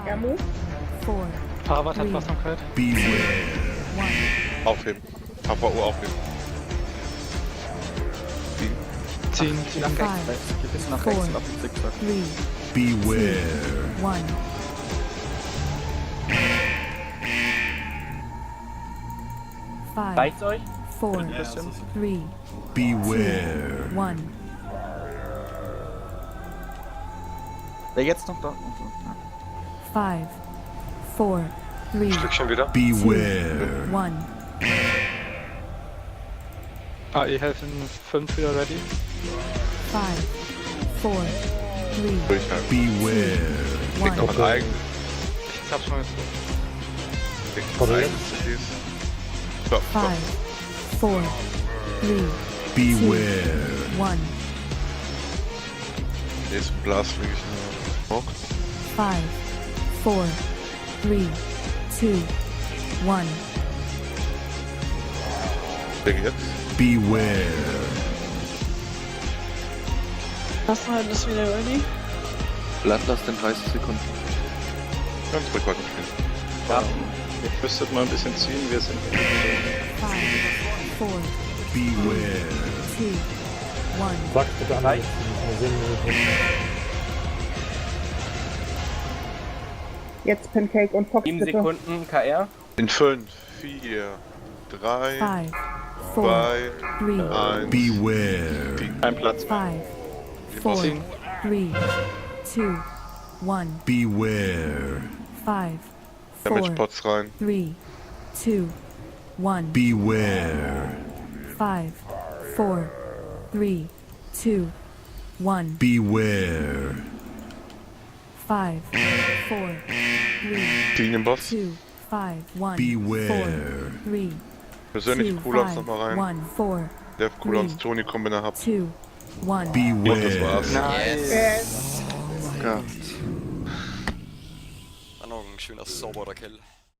Ja, Move. 4, Fahrrad hat Wachsamkeit. Beware. 1. Aufheben. HVU aufheben. Ziehen. Nach rechts, 5, geh ein bisschen nach rechts und ab dem Zickzack. 3, Beware. 1. 5, Reicht's euch? 4, Ein bisschen. 3, Beware. 1. Wer jetzt noch da? 5, 4, 3, Stückchen wieder. Beware. 1. AE helfen 5 wieder ready. 5, 4, 3, Durchhalten. Beware. Kriegt noch 1. ein eigenes. Ich hab's schon jetzt. Kriegt noch ein eigenes CDs. Stopp, 5, stopp. 4, 3, Beware. 1. Nächsten Blast krieg ich eine Smoke. 5, 4, 3, 2, 1. Krieg jetzt. Beware. Das halten ist wieder ready. Bloodlust in 30 Sekunden. Ganz rückwärts spielen. Ja. Ihr müsstet mal ein bisschen ziehen, wir sind 5, 4, Beware. 2, 1. Sag bitte an, wir sehen Jetzt Pancake und Fox 7 bitte. Sekunden KR. In 5, 4, 3, 5, 4, 2, 3, 1. Beware. ein Platz. 5, 4, 3, 2, 1. Beware. 5, Damage 4, Pots rein. 3, 2, 1. Beware. 5, 4, 3, 2, 1. Beware. 5, 4, 3, Ziehen den Boss. 2, 5, 1. Beware. 4, 3, Persönliche 2, Cooldowns 5, nochmal rein. 1, 4, Der Cooldowns Tony kommen, wenn ihr habt. 2, 1. Und das war's. Yes. Ja. War noch ein schöner sauberer Kill.